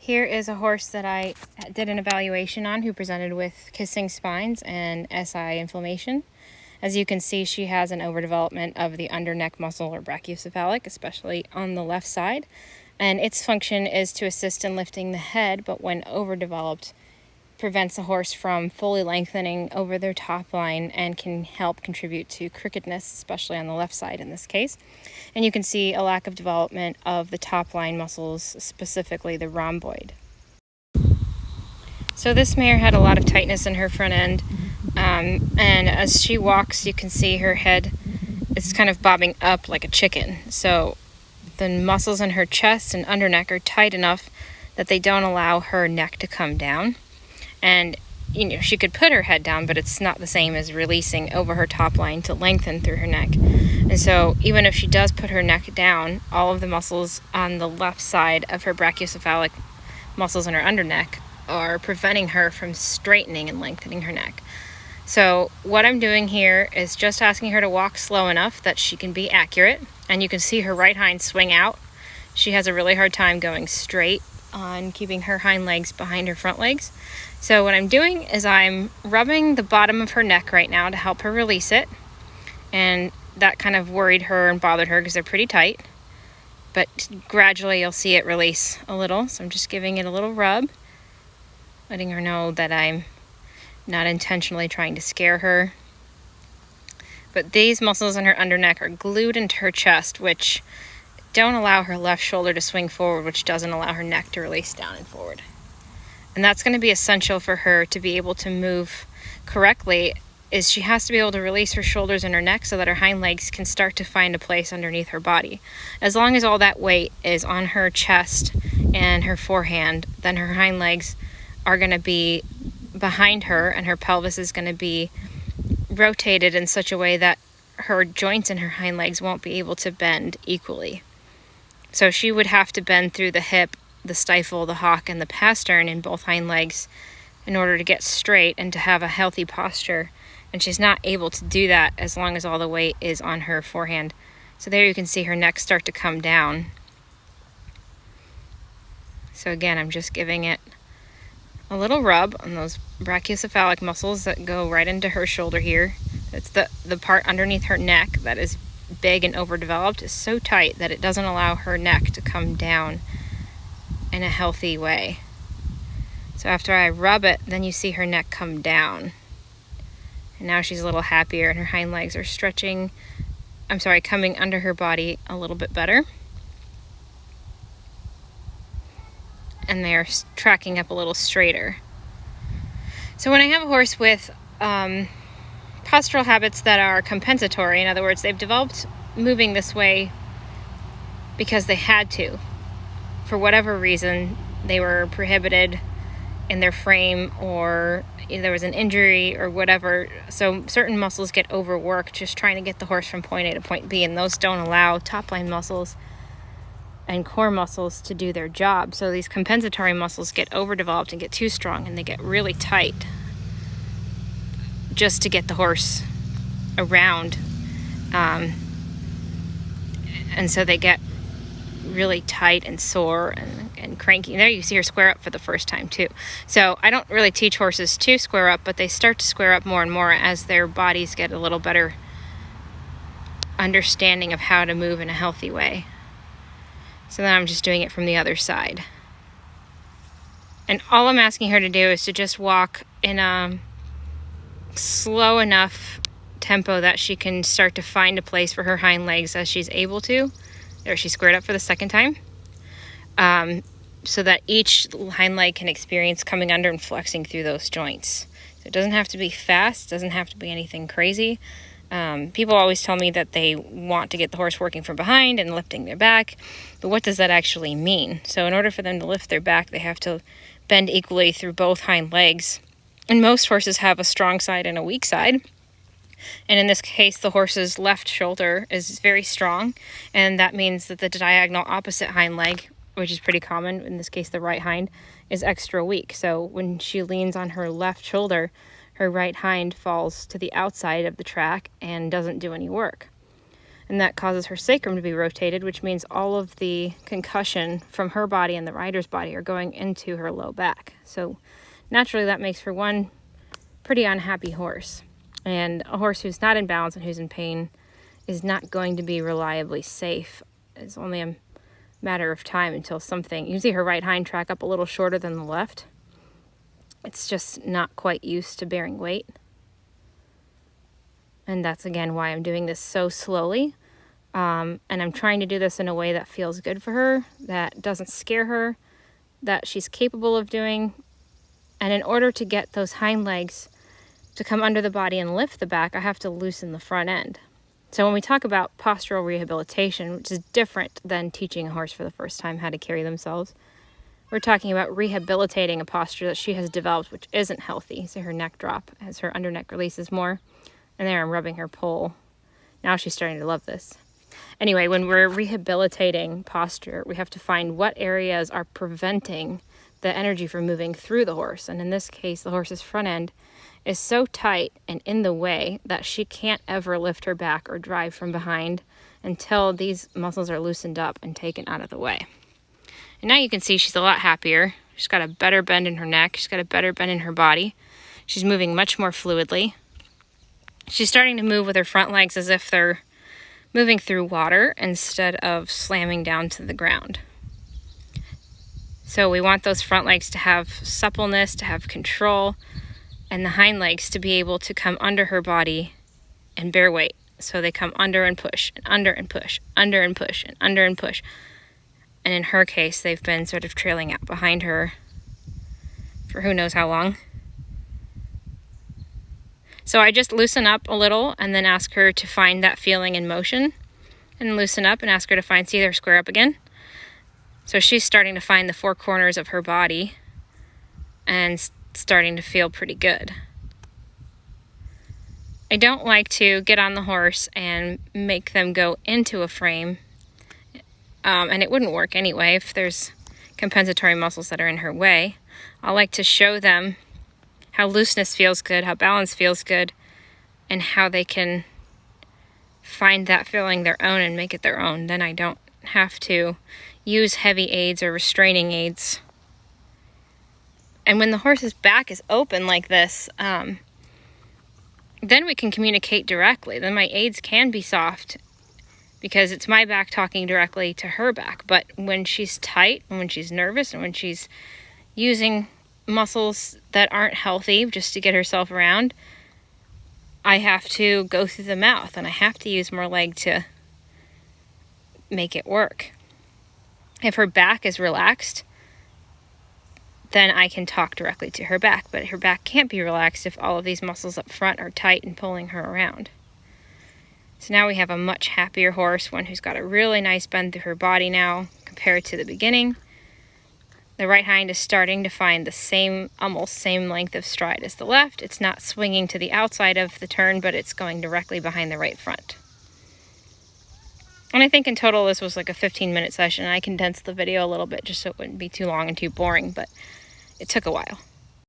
Here is a horse that I did an evaluation on who presented with kissing spines and SI inflammation. As you can see, she has an overdevelopment of the under neck muscle or brachiocephalic, especially on the left side. And its function is to assist in lifting the head, but when overdeveloped, prevents the horse from fully lengthening over their top line and can help contribute to crookedness, especially on the left side in this case. And you can see a lack of development of the top line muscles, specifically the rhomboid. So this mare had a lot of tightness in her front end, and as she walks, you can see her head is kind of bobbing up like a chicken. So the muscles in her chest and under neck are tight enough that they don't allow her neck to come down. And she could put her head down, but it's not the same as releasing over her top line to lengthen through her neck. And so even if she does put her neck down, all of the muscles on the left side of her brachiocephalic muscles in her under neck are preventing her from straightening and lengthening her neck. So what I'm doing here is just asking her to walk slow enough that she can be accurate. And you can see her right hind swing out. She has a really hard time going straight on keeping her hind legs behind her front legs. So what I'm doing is I'm rubbing the bottom of her neck right now to help her release it. And that kind of worried her and bothered her because they're pretty tight. But gradually you'll see it release a little. So I'm just giving it a little rub, letting her know that I'm not intentionally trying to scare her. But these muscles in her under neck are glued into her chest, which don't allow her left shoulder to swing forward, which doesn't allow her neck to release down and forward. And that's going to be essential for her to be able to move correctly, is she has to be able to release her shoulders and her neck so that her hind legs can start to find a place underneath her body. As long as all that weight is on her chest and her forehand, then her hind legs are going to be behind her and her pelvis is going to be rotated in such a way that her joints in her hind legs won't be able to bend equally. So she would have to bend through the hip, the stifle, the hock, and the pastern in both hind legs in order to get straight and to have a healthy posture. And she's not able to do that as long as all the weight is on her forehand. So there you can see her neck start to come down. So again, I'm just giving it a little rub on those brachiocephalic muscles that go right into her shoulder here. It's the part underneath her neck that is big and overdeveloped, is so tight that it doesn't allow her neck to come down in a healthy way. So after I rub it, then you see her neck come down. And now she's a little happier and her hind legs are coming under her body a little bit better. And they're tracking up a little straighter. So when I have a horse with postural habits that are compensatory, in other words, they've developed moving this way because they had to. For whatever reason, they were prohibited in their frame, or there was an injury or whatever. So certain muscles get overworked just trying to get the horse from point A to point B, and those don't allow top line muscles and core muscles to do their job. So these compensatory muscles get overdeveloped and get too strong, and they get really tight just to get the horse around. And so they get really tight and sore and cranky. There you see her square up for the first time too. So I don't really teach horses to square up, but they start to square up more and more as their bodies get a little better understanding of how to move in a healthy way. So then I'm just doing it from the other side. And all I'm asking her to do is to just walk in a slow enough tempo that she can start to find a place for her hind legs as she's able to. There, she squared up for the second time. So that each hind leg can experience coming under and flexing through those joints. So it doesn't have to be fast, doesn't have to be anything crazy. People always tell me that they want to get the horse working from behind and lifting their back, but what does that actually mean? So in order for them to lift their back, they have to bend equally through both hind legs. And most horses have a strong side and a weak side. And in this case, the horse's left shoulder is very strong, and that means that the diagonal opposite hind leg, which is pretty common, in this case the right hind, is extra weak. So when she leans on her left shoulder, her right hind falls to the outside of the track and doesn't do any work. and that causes her sacrum to be rotated, which means all of the concussion from her body and the rider's body are going into her low back. So naturally that makes for one pretty unhappy horse. And a horse who's not in balance and who's in pain is not going to be reliably safe. It's only a matter of time until something, you can see her right hind track up a little shorter than the left. It's just not quite used to bearing weight. And that's again why I'm doing this so slowly. And I'm trying to do this in a way that feels good for her, that doesn't scare her, that she's capable of doing. And in order to get those hind legs to come under the body and lift the back, I have to loosen the front end. So when we talk about postural rehabilitation, which is different than teaching a horse for the first time how to carry themselves, we're talking about rehabilitating a posture that she has developed which isn't healthy. So her neck drop as her under neck releases more. And there I'm rubbing her pole. Now she's starting to love this. Anyway, when we're rehabilitating posture, we have to find what areas are preventing the energy from moving through the horse. And in this case, the horse's front end is so tight and in the way that she can't ever lift her back or drive from behind until these muscles are loosened up and taken out of the way. And now you can see she's a lot happier. She's got a better bend in her neck. She's got a better bend in her body. She's moving much more fluidly. She's starting to move with her front legs as if they're moving through water instead of slamming down to the ground. So we want those front legs to have suppleness, to have control, and the hind legs to be able to come under her body and bear weight. So they come under and push, and under and push, under and push, and under and push. And in her case, they've been sort of trailing out behind her for who knows how long. So I just loosen up a little and then ask her to find that feeling in motion, and loosen up and ask her to find, see her square up again. So she's starting to find the four corners of her body and starting to feel pretty good. I don't like to get on the horse and make them go into a frame, and it wouldn't work anyway if there's compensatory muscles that are in her way. I like to show them how looseness feels good, how balance feels good, and how they can find that feeling their own and make it their own. Then I don't have to use heavy aids or restraining aids. And when the horse's back is open like this, then we can communicate directly. Then my aids can be soft because it's my back talking directly to her back. But when she's tight, and when she's nervous, and when she's using muscles that aren't healthy just to get herself around, I have to go through the mouth, and I have to use more leg to make it work. If her back is relaxed, then I can talk directly to her back, but her back can't be relaxed if all of these muscles up front are tight and pulling her around. So now we have a much happier horse, one who's got a really nice bend through her body now compared to the beginning. The right hind is starting to find the same, almost same length of stride as the left. It's not swinging to the outside of the turn, but it's going directly behind the right front. And I think in total this was like a 15-minute session. I condensed the video a little bit just so it wouldn't be too long and too boring, but it took a while.